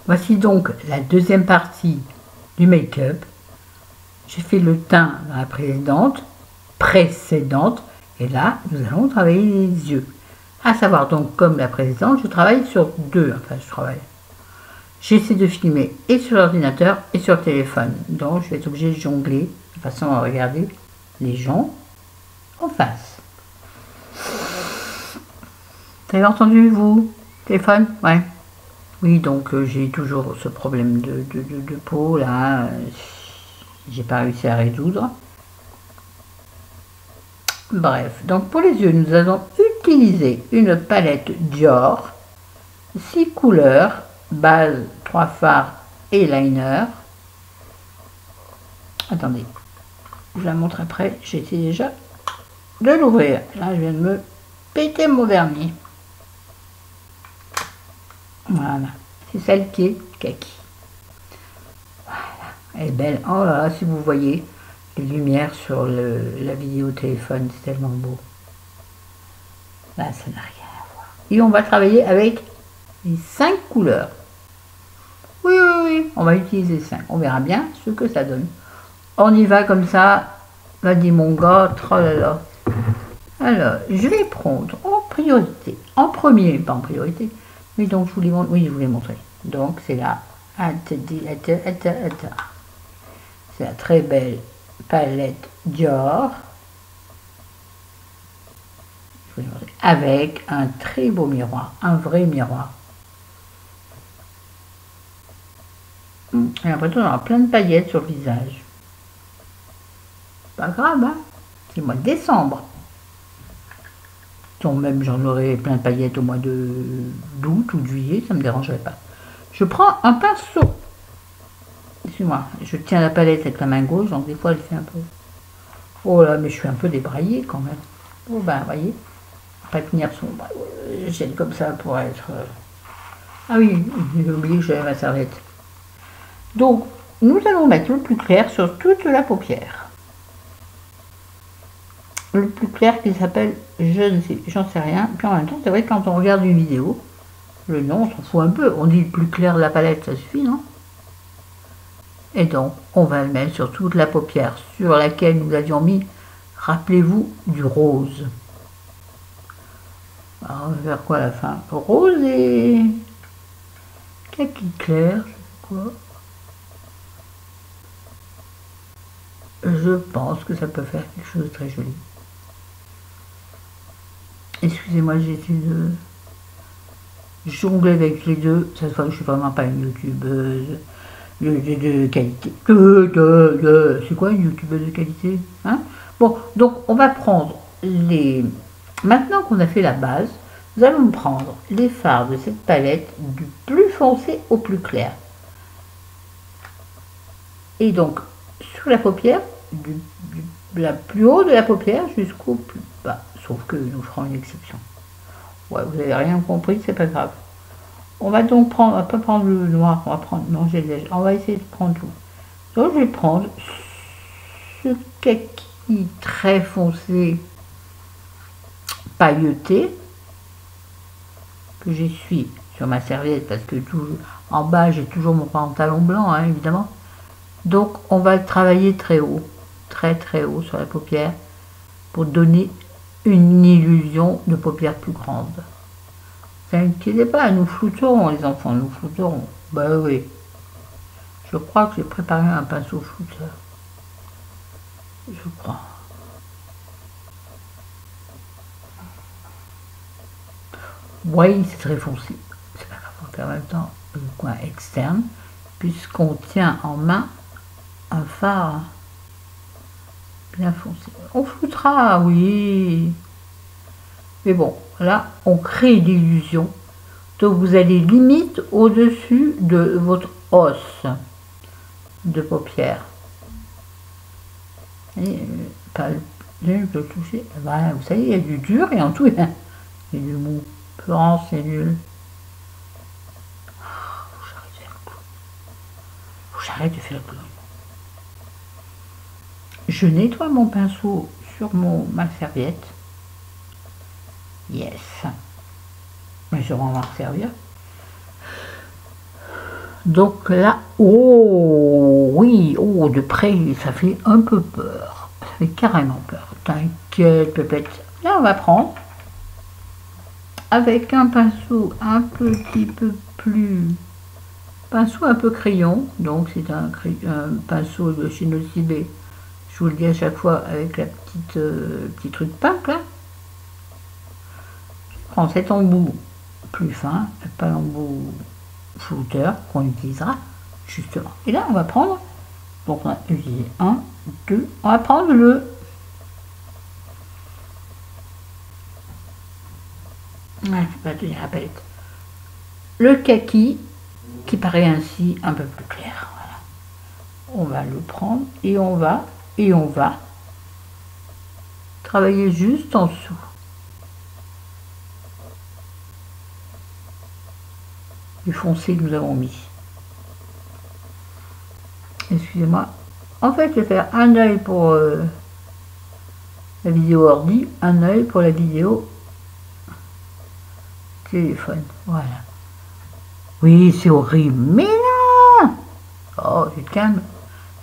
Voici donc la deuxième partie du make-up. J'ai fait le teint dans la précédente, et là, nous allons travailler les yeux. À savoir donc, comme la précédente, je travaille sur deux, j'essaie de filmer et sur l'ordinateur et sur le téléphone. Donc, je vais être obligée de jongler de façon à regarder les gens en face. Vous avez entendu, vous? Téléphone? Ouais. Oui, donc j'ai toujours ce problème de peau, là. J'ai pas réussi à résoudre. Bref, donc pour les yeux, nous allons utiliser une palette Dior, 6 couleurs, base, 3 fards et liner. Attendez, je la montre après, j'ai essayé déjà de l'ouvrir. Là, je viens de me péter mon vernis. Voilà, c'est celle qui est kaki. Voilà, elle est belle. Oh là là, si vous voyez les lumières sur la vidéo téléphone, c'est tellement beau. Là, ça n'a rien à voir. Et on va travailler avec les 5 couleurs. Oui, oui, oui, on va utiliser 5. On verra bien ce que ça donne. On y va comme ça. Vas-y mon gars, tralala. Alors, je vais prendre en priorité, en premier, pas en priorité, mais donc je vous les montre, oui, je vous l'ai montré. Donc c'est la, c'est la très belle palette Dior, avec un très beau miroir, un vrai miroir. J'ai l'impression d'avoir plein de paillettes sur le visage. Pas grave, hein, c'est le mois de décembre. Donc même j'en aurais plein de paillettes au mois d'août ou de juillet, ça ne me dérangerait pas. Je prends un pinceau. Excusez-moi, je tiens la palette avec la main gauche, donc des fois elle fait un peu... Oh là, mais je suis un peu débraillée quand même. Oh ben, voyez, pas tenir son... Je gêne comme ça pour être... Ah oui, j'ai oublié que j'avais ma serviette. Donc, nous allons mettre le plus clair sur toute la paupière. Le plus clair qui s'appelle, j'en sais rien. Puis en même temps, c'est vrai que quand on regarde une vidéo, le nom, on s'en fout un peu. On dit le plus clair de la palette, ça suffit, non? Et donc, on va le mettre sur toute la paupière, sur laquelle nous avions mis, rappelez-vous, du rose. Alors, on va faire quoi à la fin? Rose et kaki clair, je sais quoi. Je pense que ça peut faire quelque chose de très joli. Excusez-moi, j'ai essayé de jongler avec les deux. Cette fois, je suis vraiment pas une youtubeuse de qualité. C'est quoi une youtubeuse de qualité, hein? Bon, donc on va prendre les... Maintenant qu'on a fait la base, nous allons prendre les fards de cette palette du plus foncé au plus clair. Et donc, sur la paupière, la plus haut de la paupière jusqu'au plus bas. Sauf que nous ferons une exception. Ouais, vous n'avez rien compris, c'est pas grave. On va donc prendre, on va pas prendre le noir, on va prendre, non, on va essayer de prendre tout. Donc je vais prendre ce kaki très foncé, pailleté, que j'essuie sur ma serviette, parce que tout, en bas j'ai toujours mon pantalon blanc, hein, évidemment. Donc on va le travailler très haut, très très haut sur la paupière, pour donner une illusion de paupières plus grande. Ne vous inquiétez pas, nous flouterons les enfants, nous flouterons. Bah oui. Je crois que j'ai préparé un pinceau flouteur. Je crois. Oui, c'est très foncé. C'est pas grave, on va faire en même temps le coin externe, puisqu'on tient en main un fard bien foncé. On floutera, oui. Mais bon, là, on crée l'illusion. Donc vous allez limite au-dessus de votre os de paupière. Et pas le toucher. Voilà, vous savez, il y a du dur et en tout, il y a du mou. Florence, c'est nul. Faut que j'arrête de faire le clown. Faut que j'arrête de faire le clown. Je nettoie mon pinceau sur ma serviette. Yes. Mais je vais m'en servir. Donc là, oh oui, oh de près, ça fait un peu peur. Ça fait carrément peur. T'inquiète, pépette. Là, on va prendre avec un pinceau un petit peu plus... Pinceau un peu crayon. Donc c'est un pinceau de chez Nocibé. Je vous le dis à chaque fois avec la petite petit truc pink là. Je prends cet embout plus fin, pas l'embout flouteur qu'on utilisera justement. Et là on va prendre, donc on a utilisé 1, 2, on va prendre le je vais pas tenir la palette. Le kaki qui paraît ainsi un peu plus clair. Voilà. On va le prendre et on va travailler juste en dessous. Du foncé que nous avons mis. Excusez-moi. En fait, je vais faire un œil pour la vidéo ordi, un œil pour la vidéo téléphone. Voilà. Oui, c'est horrible. Mais non! Oh, je calme.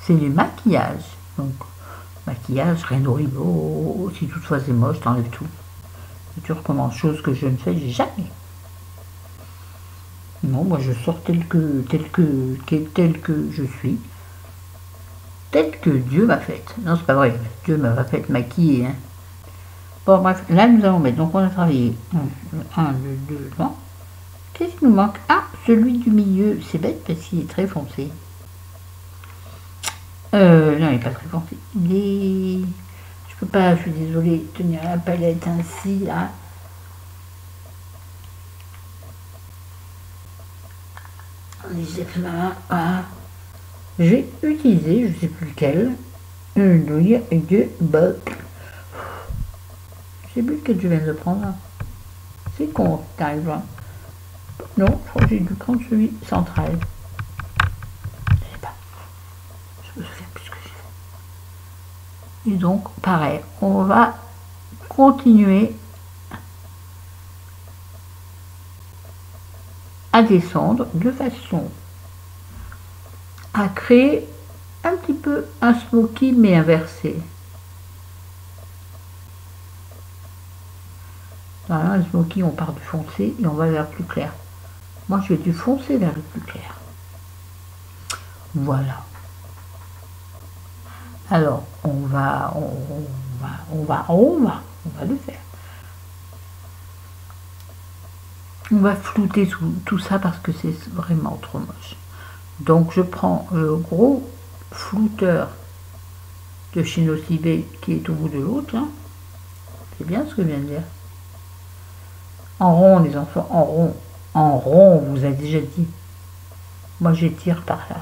C'est du maquillage. Donc, maquillage, rien d'horrible. Oh, si toutefois c'est moche, t'enlèves tout. Et tu recommences, chose que je ne fais jamais. Non, moi je sors tel que je suis. Tel que Dieu m'a faite. Non, c'est pas vrai. Dieu m'a pas faite maquiller. Hein. Bon, bref, là nous allons mettre. Donc on a travaillé 1, 2, 2, non. Qu'est-ce qui nous manque? Ah, celui du milieu. C'est bête parce qu'il est très foncé. Non, il n'est pas très foncé. Il est... Je peux pas, je suis désolée, tenir la palette ainsi, là. Voilà. J'ai utilisé, je sais plus lequel, une douille de boc. Je sais plus lequel je viens de prendre. C'est con, t'arrives là. Non, je crois que j'ai dû prendre celui central. Je sais pas. Je me souviens plus ce que j'ai fait. Et donc, pareil, on va continuer à descendre de façon à créer un petit peu un smoky mais inversé. Dans un smoky, on part du foncé et on va vers le plus clair. Moi, je vais du foncé vers le plus clair. Voilà. Alors, on va le faire. On va flouter tout ça parce que c'est vraiment trop moche. Donc je prends le gros flouteur de chez Nocibé qui est au bout de l'autre. Hein. C'est bien ce que je viens de dire. En rond, les enfants, en rond. En rond, on vous a déjà dit. Moi, j'étire par là.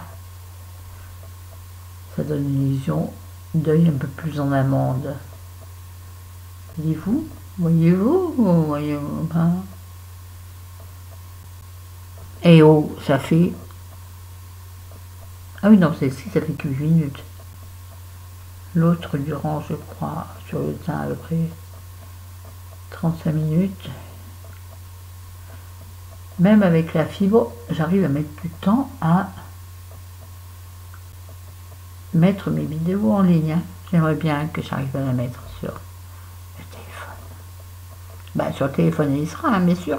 Ça donne une illusion d'œil un peu plus en amande. Voyez-vous? Voyez-vous? Voyez-vous? Hein? Et oh, ça fait... Ah oui, non, celle-ci, ça fait que 8 minutes. L'autre durant, je crois, sur le teint à peu près 35 minutes. Même avec la fibre, j'arrive à mettre du temps à mettre mes vidéos en ligne. Hein. J'aimerais bien que j'arrive à la mettre sur le téléphone. Bah, sur le téléphone, il sera, hein, bien sûr.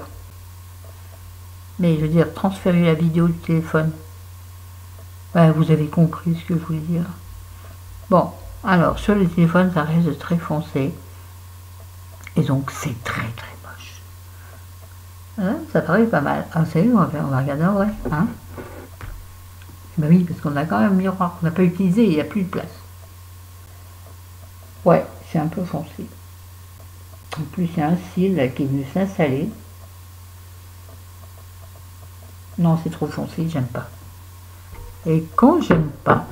Mais je veux dire, transférer la vidéo du téléphone. Ouais, vous avez compris ce que je voulais dire. Bon, alors, sur le téléphone, ça reste très foncé. Et donc, c'est très moche. Hein, ça paraît pas mal. Ah, c'est on va regarder en vrai. Hein, bah oui, parce qu'on a quand même un miroir qu'on n'a pas utilisé et il n'y a plus de place. Ouais, c'est un peu foncé. En plus, il y a un cil là, qui est venu s'installer. Non, c'est trop foncé, j'aime pas. Et quand j'aime pas,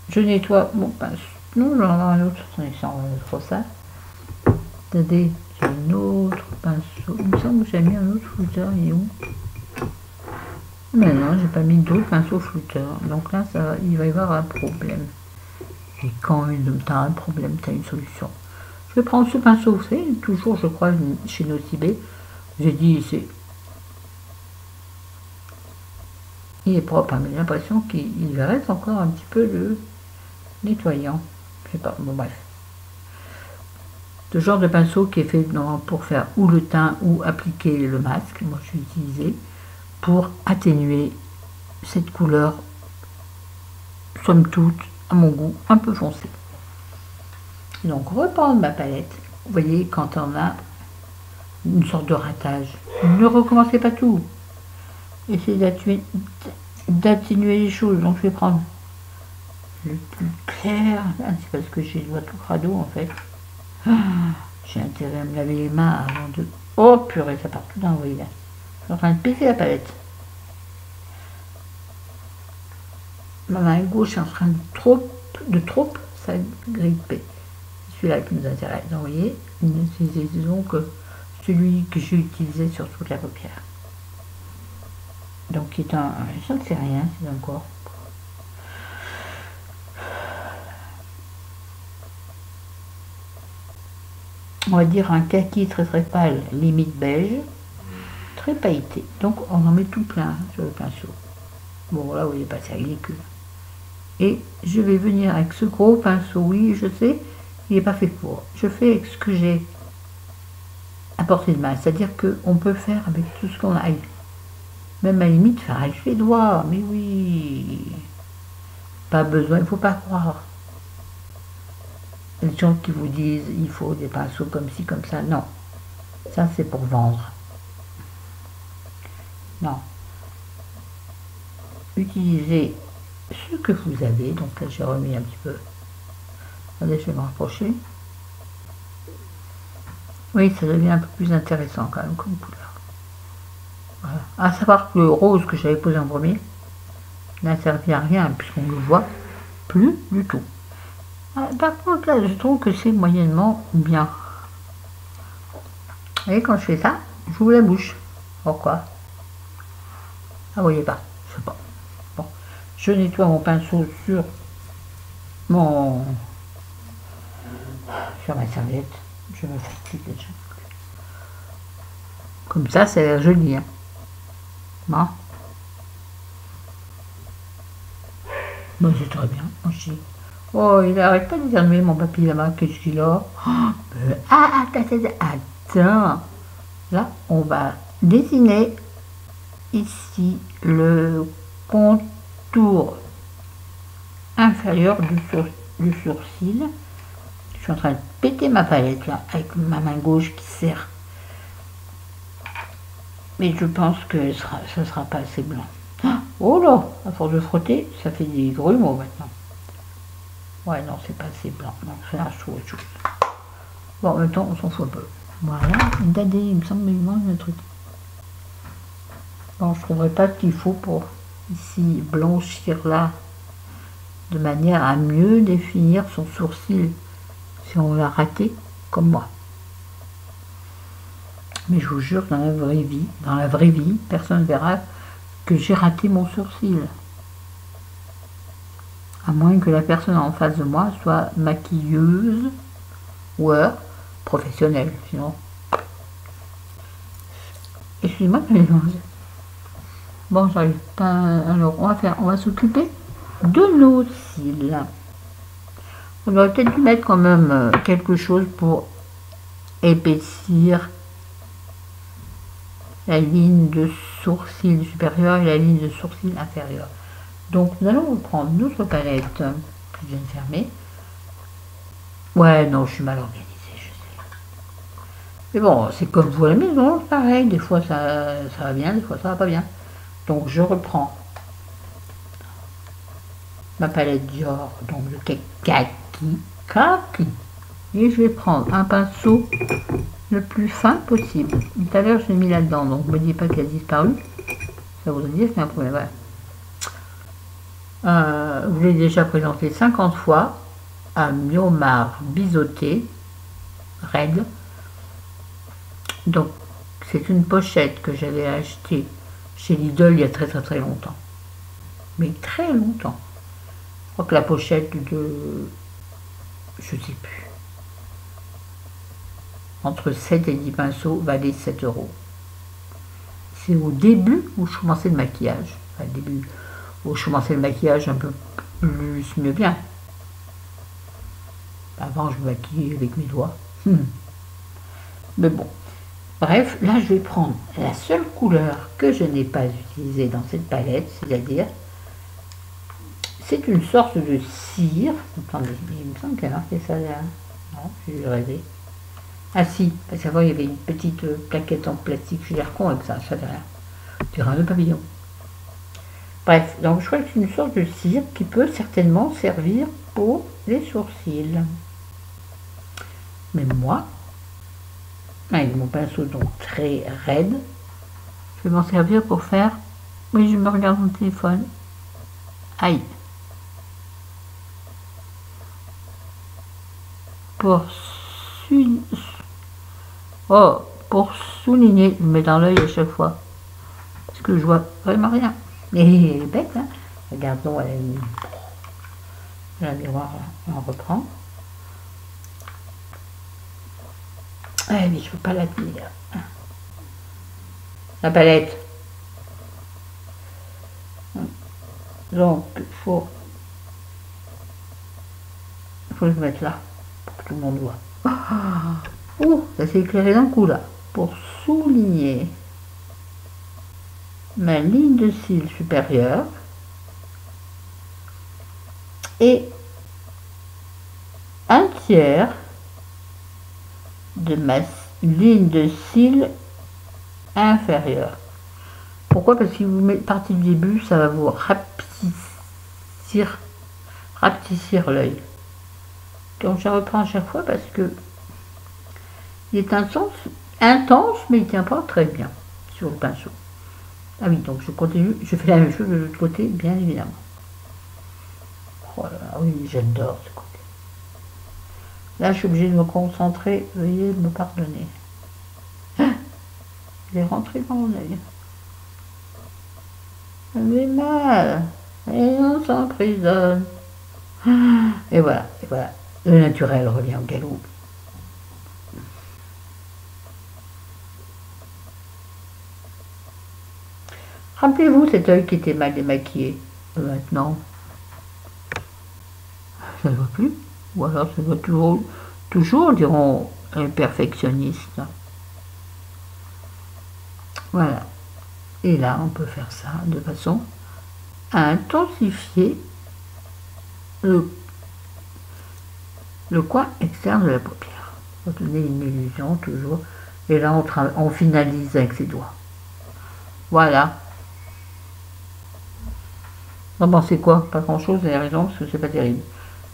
je nettoie mon pinceau. Non, j'en ai un autre, sans trop ça. Attendez, j'ai un autre pinceau. Il me semble que j'ai mis un autre flouteur, il est où? Mais non, j'ai pas mis d'autres pinceaux flouteurs. Donc là, il va y avoir un problème. Et quand tu as un problème, tu as une solution. Je vais prendre ce pinceau, vous savez, toujours, je crois, chez Nocibé. J'ai dit, c'est il est propre, hein, mais j'ai l'impression qu'il reste encore un petit peu de nettoyant. Je sais pas, bon bref. Ce genre de pinceau qui est fait pour faire ou le teint ou appliquer le masque, moi je vais utiliser pour atténuer cette couleur, somme toute, à mon goût, un peu foncé. Donc reprendre ma palette, vous voyez quand on a une sorte de ratage, ne recommencez pas tout, essayez d'atténuer les choses. Donc je vais prendre le plus clair, c'est parce que j'ai le doigt tout crado en fait. J'ai intérêt à me laver les mains avant de... Oh purée, ça part tout d'un, vous voyez là. Je suis en train de péter la palette. Ma main gauche est en train de trop ça gripper. C'est celui-là qui nous intéresse. Donc, vous voyez, disons que celui que j'ai utilisé sur toute la paupière. Donc, qui est un... Je ne sais rien, c'est encore... On va dire un kaki très très pâle, limite beige, très pailleté. Donc, on en met tout plein sur le pinceau. Bon, là, vous voyez pas, c'est ridicule. Et je vais venir avec ce gros pinceau, oui, je sais, il n'est pas fait pour. Je fais avec ce que j'ai à portée de main, c'est-à-dire qu'on peut faire avec tout ce qu'on a. Même à la limite, faire avec les doigts, mais oui, pas besoin, il ne faut pas croire. Les gens qui vous disent, il faut des pinceaux comme ci, comme ça, non. Ça, c'est pour vendre. Non. Utilisez ce que vous avez, donc là j'ai remis un petit peu. Attendez, je vais me rapprocher. Oui, ça devient un peu plus intéressant quand même comme couleur. Voilà. À savoir que le rose que j'avais posé en premier n'a servi à rien puisqu'on ne le voit plus du tout. Par contre là, je trouve que c'est moyennement bien. Vous voyez, quand je fais ça, j'ouvre la bouche. Pourquoi? Ah, vous voyez pas, je sais pas. Bon, je nettoie mon pinceau sur ma serviette. Je me fatigue déjà. Comme ça a l'air joli. Hein. Bon. Bon, c'est très bien aussi. Oh, il n'arrête pas d'éternuer mon papy là-bas. Qu'est-ce qu'il a? Attends. Là, on va dessiner ici le contour inférieur du sourcil. Je suis en train de péter ma palette là avec ma main gauche qui serre. Mais je pense que ça ne sera pas assez blanc. Oh là, à force de frotter, ça fait des grumeaux maintenant. Ouais, non, c'est pas assez blanc. Donc ça, je trouve autre chose. Bon, en même temps, on s'en fout un peu. Voilà, dadé, il me semble qu'il manque un truc. Bon, je ne trouverai pas ce qu'il faut pour ici blanchir là, de manière à mieux définir son sourcil si on l'a raté comme moi. Mais je vous jure, dans la vraie vie, personne ne verra que j'ai raté mon sourcil. À moins que la personne en face de moi soit maquilleuse ou professionnelle, sinon. Excusez-moi, mais bon, j'arrive pas. Alors, on va s'occuper de nos cils. On aurait peut-être dû mettre quand même quelque chose pour épaissir la ligne de sourcil supérieur et la ligne de sourcil inférieur. Donc nous allons reprendre notre palette que je viens de fermer. Ouais, non, je suis mal organisée, je sais. Mais bon, c'est comme vous à la maison, pareil. Des fois ça va bien, des fois ça va pas bien. Donc je reprends ma palette Dior, donc le kaki. Et je vais prendre un pinceau le plus fin possible. Tout à l'heure, je l'ai mis là-dedans, donc ne me dites pas qu'elle a disparu. Ça voudrait dire que c'est un problème. Voilà. Je l'ai déjà présenté 50 fois à Miomar biseauté, raide. Donc, c'est une pochette que j'avais achetée chez Lidl il y a très très très longtemps. Mais très longtemps. Je crois que la pochette de... je sais plus. Entre 7 et 10 pinceaux valait 7 €. C'est au début où je commençais le maquillage. Enfin, au début, où je commençais le maquillage un peu plus mieux bien. Avant, je me maquillais avec mes doigts. Mais bon. Bref, là, je vais prendre la seule couleur que je n'ai pas utilisée dans cette palette, c'est-à-dire, c'est une sorte de cire. Attendez, il me semble qu'il y a marqué ça là. Non, j'ai rêvé. Ah si, parce qu'avant, il y avait une petite plaquette en plastique. Je suis l'air con avec ça, ça fait rien. Tu dirais un papillon. Bref, donc je crois que c'est une sorte de cire qui peut certainement servir pour les sourcils. Mais moi, avec mon pinceau donc très raide, je vais m'en servir pour faire... Oui, je me regarde mon téléphone. Aïe. Pour pour souligner, je me mets dans l'œil à chaque fois. Parce que je vois vraiment rien. Et elle est bête, hein. Regardons à la miroir, là. On reprend. Ah, mais je ne peux pas la tenir. La palette. Donc, il faut le mettre là, pour que tout le monde voit. Oh, ça s'est éclairé d'un coup là. Pour souligner ma ligne de cils supérieure et un tiers de ma ligne de cils inférieure. Pourquoi? Parce que si vous partez du début, ça va vous rapetissir l'œil. Donc je reprends à chaque fois parce que il est intense, mais il ne tient pas très bien sur le pinceau. Ah oui, donc je continue, je fais la même chose de l'autre côté, bien évidemment. Oh là là, oui, j'adore ce côté. Là, je suis obligée de me concentrer, veuillez me pardonner. Il est rentré dans mon œil. Ça fait mal. Et on s'emprisonne. Et voilà, et voilà. Le naturel revient au galop. Rappelez-vous cet œil qui était mal démaquillé. Maintenant, ça ne va plus. Ou alors ça va toujours diront les perfectionnistes. Voilà. Et là, on peut faire ça de façon à intensifier le coin externe de la paupière. On va donner une illusion toujours. Et là, on finalise avec ses doigts. Voilà. Vous en pensez quoi? Pas grand chose, vous avez raison, parce que c'est pas terrible.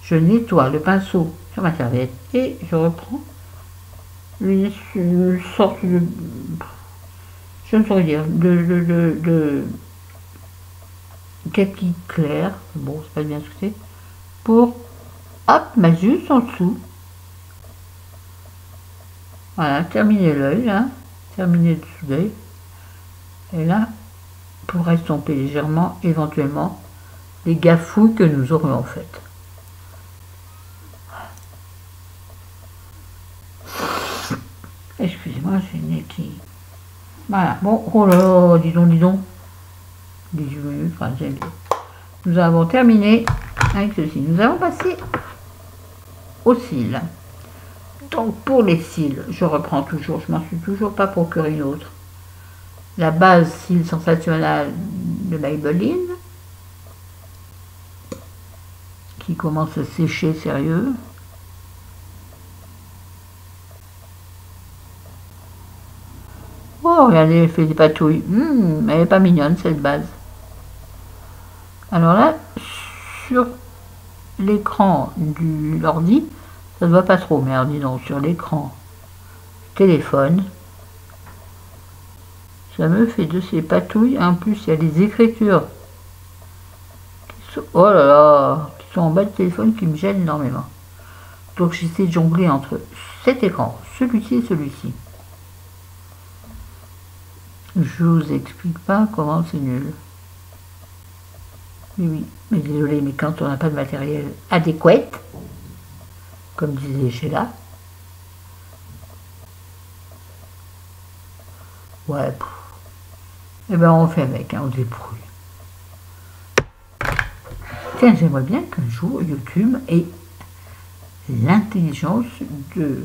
Je nettoie le pinceau sur ma serviette et je reprends une sorte de... Je ne saurais dire, de kaki clair, bon, c'est pas bien ce que c'est, pour, hop, mettre juste en dessous. Voilà, terminer l'œil, là, terminer le dessous d'œil. Et là, pour estomper légèrement, éventuellement, les gafouilles que nous aurions faites. Excusez-moi, j'ai une nez qui... Voilà, bon, oh là là, dis donc. 18 minutes, enfin, j'aime bien. Nous avons terminé avec ceci. Nous allons passer aux cils. Donc, pour les cils, je reprends toujours, je m'en suis toujours pas procuré une autre. La base cils sensationnelle de Maybelline, qui commence à sécher sérieux. Oh, regardez, elle fait des patouilles. Elle n'est pas mignonne, cette base. Alors là, sur l'écran de l'ordi, ça ne va pas trop, mais alors dis donc, sur l'écran téléphone, ça me fait de ces patouilles. En plus, il y a des écritures qui sont, oh là là, qui sont en bas de téléphone qui me gênent énormément. Donc j'essaie de jongler entre cet écran, celui-ci et celui-ci. Je vous explique pas comment c'est nul. Oui, mais désolé, mais quand on n'a pas de matériel adéquat, comme disait Sheila, ouais, et ben on fait avec, hein, on débrouille. Tiens, j'aimerais bien qu'un jour YouTube ait l'intelligence de...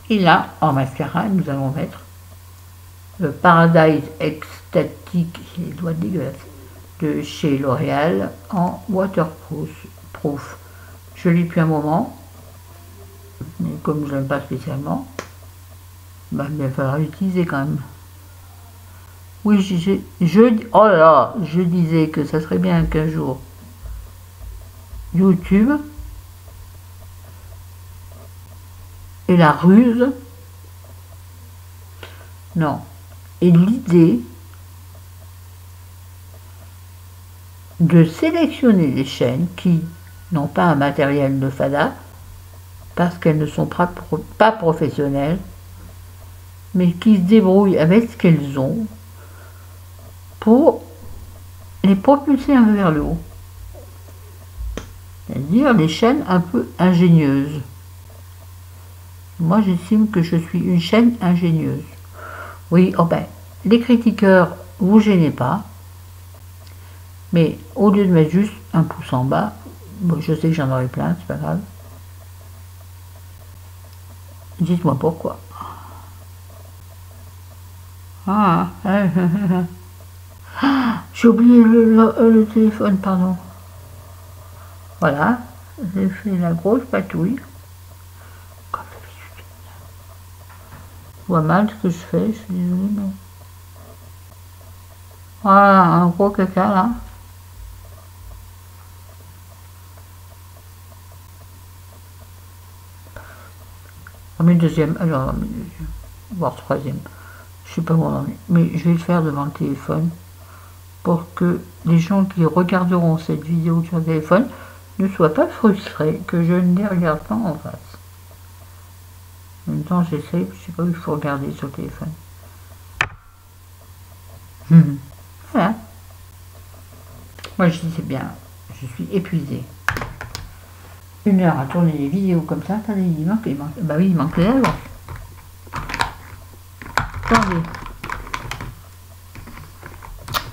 Et là, en mascara, nous allons mettre le Paradise Ecstatic, j'ai les doigts dégueulasses, de chez L'Oréal en waterproof. Je l'ai depuis un moment, mais comme je n'aime pas spécialement, bah, il va falloir l'utiliser quand même. Oui, oh là là, je disais que ça serait bien qu'un jour YouTube et la ruse, non, et l'idée de sélectionner des chaînes qui n'ont pas un matériel de fada parce qu'elles ne sont pas professionnelles, mais qui se débrouillent avec ce qu'elles ont pour les propulser un peu vers le haut. C'est-à-dire des chaînes un peu ingénieuses. Moi, j'estime que je suis une chaîne ingénieuse. Oui, oh ben, les critiqueurs, vous gênez pas. Mais au lieu de mettre juste un pouce en bas, bon, je sais que j'en aurai plein, c'est pas grave. Dites-moi pourquoi. J'ai oublié le téléphone, pardon. Voilà, j'ai fait la grosse patouille. Comme d'habitude. Je vois mal ce que je fais, je suis désolée, mais... Voilà, un gros caca là. Mais deuxième, alors, voire troisième. Je sais pas où on en est, mais je vais le faire devant le téléphone pour que les gens qui regarderont cette vidéo sur le téléphone ne soient pas frustrés que je ne les regarde pas en face. En même temps, j'essaie, je sais pas où il faut regarder sur le téléphone. Voilà. Moi, je dis c'est bien, je suis épuisée. 1 heure à tourner les vidéos comme ça, attendez, il manque. Bah oui, il manque les lèvres. Attendez.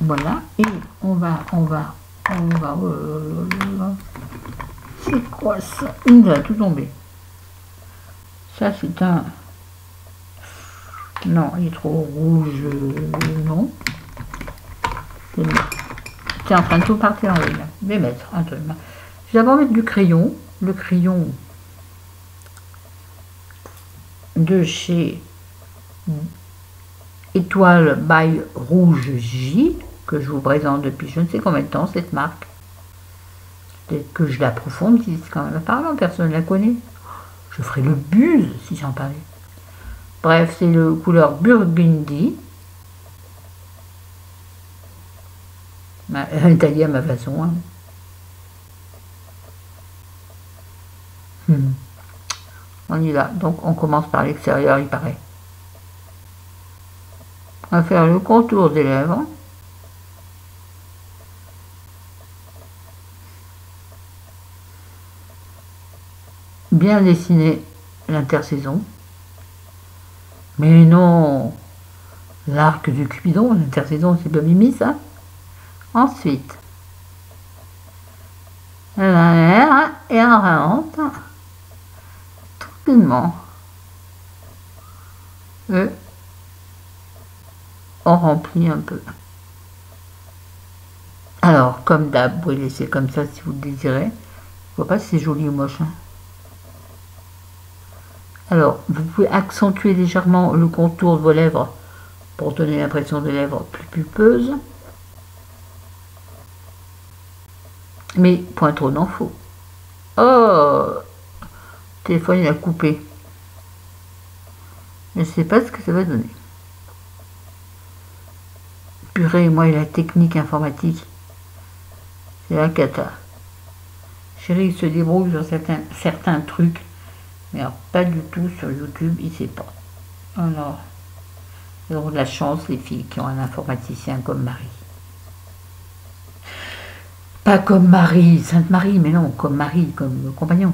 Voilà, et on va. C'est quoi ça? Il va tout tomber. Ça, c'est un... Non, il est trop rouge. Non. C'est en train de tout partir en ligne. Je vais mettre un truc. Je vais d'abord mettre du crayon. Le crayon de chez Étoile by Rouge J, que je vous présente depuis je ne sais combien de temps, cette marque. Peut-être que je l'approfondisse quand même. Apparemment, personne ne la connaît. Je ferai le buzz si j'en parlais. Bref, c'est le couleur burgundy. Taillé à ma façon. Hein. On y va. Donc, on commence par l'extérieur, il paraît. On va faire le contour des lèvres. Bien dessiner l'intersaison. Mais non, l'arc du Cupidon, l'intersaison, c'est pas Mimi, ça. Ensuite, et on remonte tranquillement. Et on remplit un peu. Alors, comme d'hab, vous pouvez laisser comme ça si vous le désirez. Je ne vois pas si c'est joli ou moche. Hein. Alors, vous pouvez accentuer légèrement le contour de vos lèvres pour donner l'impression de lèvres plus pulpeuses. Mais point trop n'en faut. Oh, le téléphone il a coupé. Je ne sais pas ce que ça va donner. Purée, moi et la technique informatique, c'est la cata. Chérie se débrouille sur certains trucs, mais alors pas du tout sur YouTube, il ne sait pas. Alors, ils ont de la chance, les filles qui ont un informaticien comme Marie. Pas comme Marie, Sainte Marie, mais non, comme Marie, comme compagnon.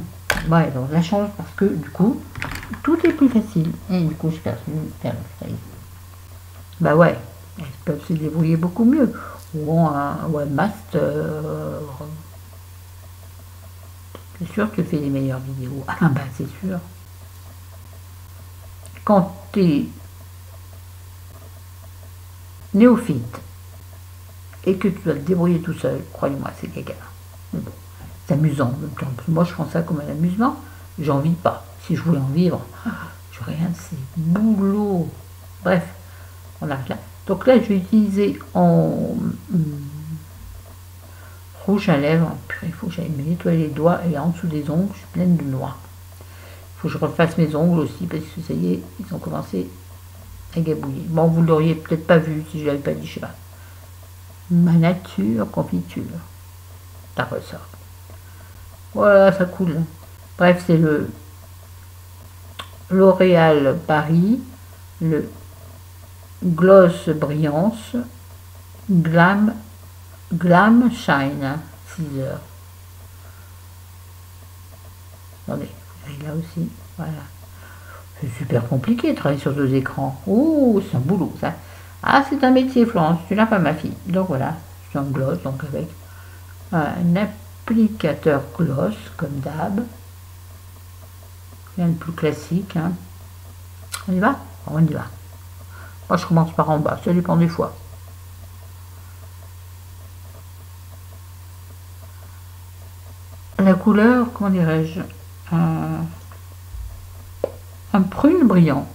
Ouais, donc la chance parce que du coup, tout est plus facile. Et du coup, je perds ça. Bah ouais, elles peuvent se débrouiller beaucoup mieux. ou un webmaster. C'est sûr que tu fais les meilleures vidéos. Ah ben c'est sûr. Quand tu es néophyte et que tu dois te débrouiller tout seul, croyez-moi, c'est gaga. Mais bon, c'est amusant en même temps. Moi je prends ça comme un amusement, j'en vis pas. Si je voulais en vivre, j'aurais rien de ces boulots. Bref, on arrête là. Donc là, je vais utiliser en rouge à lèvres. Il faut que j'aille me nettoyer les doigts et en dessous des ongles, je suis pleine de noix. Il faut que je refasse mes ongles aussi parce que ça y est, ils ont commencé à gabouiller. Bon, vous l'auriez peut-être pas vu si je l'avais pas dit, je sais pas. Ma nature confiture. Ça ressort. Voilà, ça coule. Bref, c'est le L'Oréal Paris, le Gloss Brillance, Glam Shine, 6 heures. Attendez, là aussi, voilà. C'est super compliqué de travailler sur 2 écrans. Oh, c'est un boulot, ça. Ah, c'est un métier, Florence, tu n'as pas ma fille. Donc voilà, c'est un gloss, donc avec un applicateur gloss, comme d'hab. Rien de plus classique, hein. On y va? On y va. Moi, je commence par en bas, ça dépend des fois. La couleur, comment dirais-je, un prune brillant.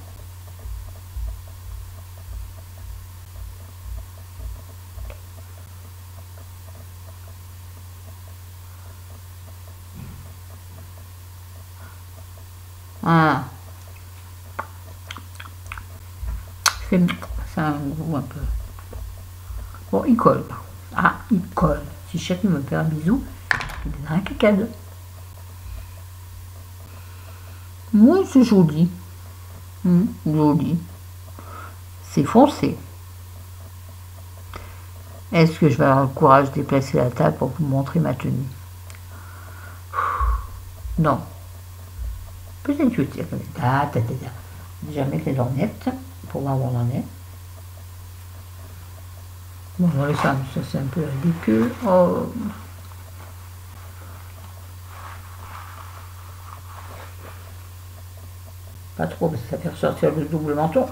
Ah. C'est un goût un peu. Bon, il colle. Ah, il colle. Si chacun me fait un bisou, il me donnera un cadeau. Moi, c'est joli. Joli. C'est foncé. Est-ce que je vais avoir le courage de déplacer la table pour vous montrer ma tenue? Non. Peut-être que je tire comme ça. Déjà mettre les lorgnettes pour voir où on en est. Bon, on va laisser ça, c'est un peu ridicule. Oh. Pas trop, parce que ça fait ressortir le double menton.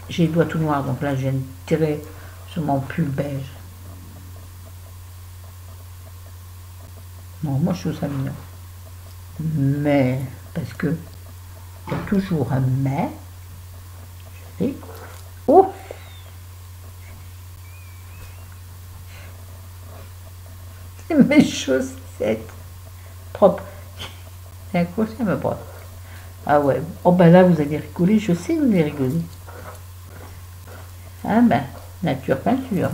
J'ai les doigts tout noirs, donc là je viens de tirer sur mon pull beige. Non, moi je trouve ça mignon. Mais, parce que il y a toujours un mais. Je vais... Oh! Mes chaussettes propres. C'est accroché à ma bras. Ah ouais. Oh ben là vous allez rigoler, je sais que vous allez rigoler. Ah ben, nature peinture.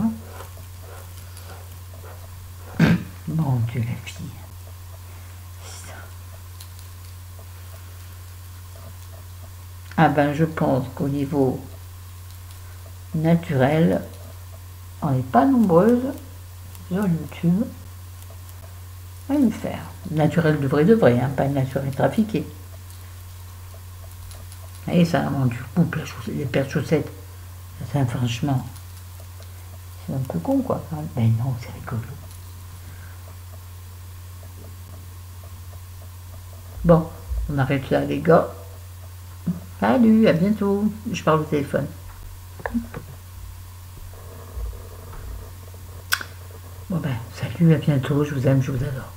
Hein. Mon Dieu la fille. Ah ben je pense qu'au niveau naturel, on n'est pas nombreuses sur YouTube à le faire. Naturel de vrai, hein, pas naturel trafiqué. Et ça a rendu couple, les paires de chaussettes. Ça, franchement, c'est un peu con quoi. Mais non, c'est rigolo. Bon, on arrête là les gars. Salut, à bientôt. Je parle au téléphone. Bon ben, salut, à bientôt. Je vous aime, je vous adore.